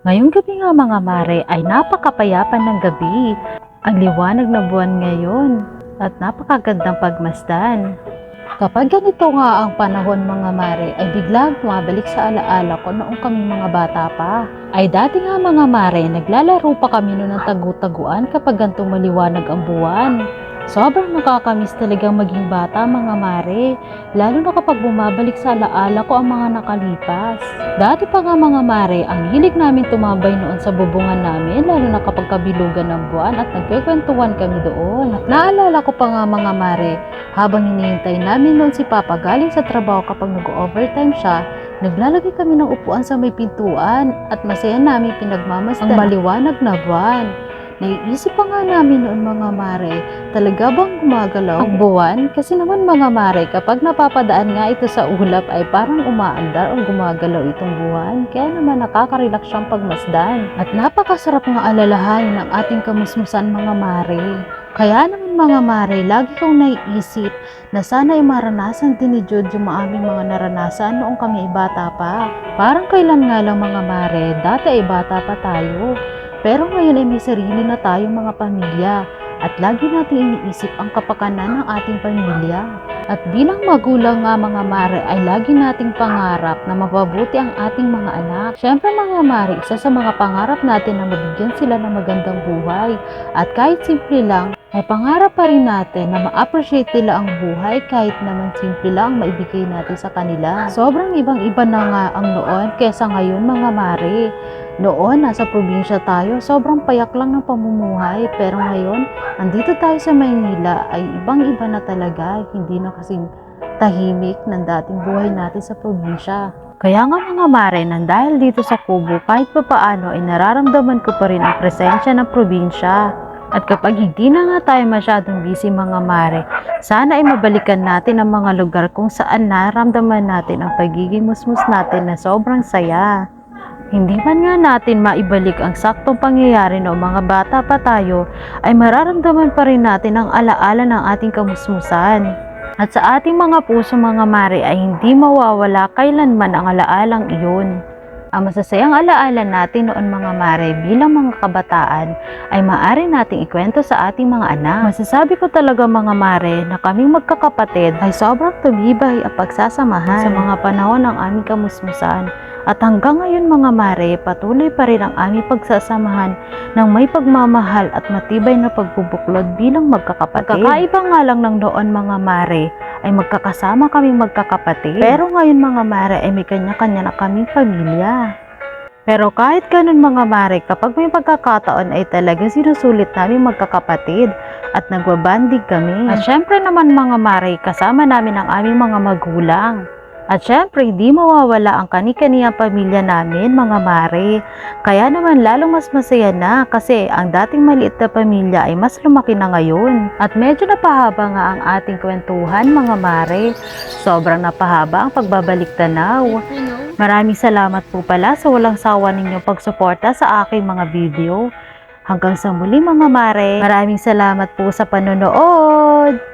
Ngayong gabi nga mga mare ay napakapayapa ng gabi. Ang liwanag na buwan ngayon at napakagandang pagmasdan. Kapag ganito nga ang panahon mga mare ay biglang bumabalik sa alaala ko noong kami mga bata pa. Ay dati nga mga mare, naglalaro pa kami noon ng tagu-taguan kapag gantong maliwanag ang buwan. Sobrang nakakamiss talagang maging bata mga mare, lalo na kapag bumabalik sa alaala ko ang mga nakalipas. Dati pa nga mga mare, ang hilig namin tumambay noon sa bubungan namin, lalo na kapag kabilugan ng buwan at nagkikwentuhan kami doon. At naalala ko pa nga mga mare, habang hinihintay namin noon si Papa galing sa trabaho kapag nag-overtime siya, naglalagay kami ng upuan sa may pintuan at masaya namin pinagmamasdan ang maliwanag na buwan. Naiisip pa nga namin noon mga mare, talaga bang gumagalaw ang buwan? Kasi naman mga mare, kapag napapadaan nga ito sa ulap ay parang umaandar o gumagalaw itong buwan. Kaya naman nakaka-relax siyang pagmasdan. At napakasarap nga alalahanin ng ating kamusmusan mga mare. Kaya naman mga mare, lagi kong naiisip na sana ay maranasan din ni Jude yung aming mga naranasan noong kami ay bata pa. Parang kailan nga lang mga mare, dati ay bata pa tayo. Pero ngayon ay may sarili na tayong mga pamilya at lagi natin iniisip ang kapakanan ng ating pamilya. At bilang magulang nga mga mare ay lagi nating pangarap na mapabuti ang ating mga anak. Siyempre mga mare, isa sa mga pangarap natin na mabigyan sila ng magandang buhay. At kahit simple lang, ay pangarap pa rin natin na ma-appreciate nila ang buhay kahit naman simple lang ang maibigay natin sa kanila. Sobrang ibang-iba na nga ang noon kesa ngayon mga mare. Noon, nasa probinsya tayo, sobrang payak lang ng pamumuhay. Pero ngayon, andito tayo sa Maynila, ay ibang-iba na talaga. Hindi na kasing tahimik ng dating buhay natin sa probinsya. Kaya nga mga mare, nang dahil dito sa Kubo, kahit pa paano ay nararamdaman ko pa rin ang presensya ng probinsya. At kapag hindi na nga tayo masyadong busy mga mare, sana ay mabalikan natin ang mga lugar kung saan naramdaman natin ang pagiging musmus natin na sobrang saya. Hindi man nga natin maibalik ang saktong pangyayari noong mga bata pa tayo, ay mararamdaman pa rin natin ang alaala ng ating kamusmusan. At sa ating mga puso mga mare ay hindi mawawala kailanman ang alaalang iyon. Ang masasayang alaala natin noon mga mare bilang mga kabataan ay maaari nating ikwento sa ating mga anak. Masasabi ko talaga mga mare na kaming magkakapatid ay sobrang tumibay ang pagsasamahan sa mga panahon ng aming kamusmusan. At hanggang ngayon mga mare, patuloy pa rin ang aming pagsasamahan ng may pagmamahal at matibay na pagbubuklod bilang magkakapatid. Kakaiba nga lang ng noon mga mare, ay magkakasama kaming magkakapatid. Pero ngayon mga mare ay may kanya-kanya na kaming pamilya. Pero kahit ganun mga mare, kapag may pagkakataon ay talaga sinusulit namin magkakapatid at nagbabandig kami. At syempre naman mga mare, kasama namin ang aming mga magulang. At syempre, hindi mawawala ang kani-kaniyang pamilya namin, mga mare. Kaya naman lalong mas masaya na kasi ang dating maliit na pamilya ay mas lumaki na ngayon. At medyo napahaba nga ang ating kwentuhan, mga mare. Sobrang napahaba ang pagbabalik tanaw. Maraming salamat po pala sa walang sawa ninyong pagsuporta sa aking mga video. Hanggang sa muli mga mare, maraming salamat po sa panonood!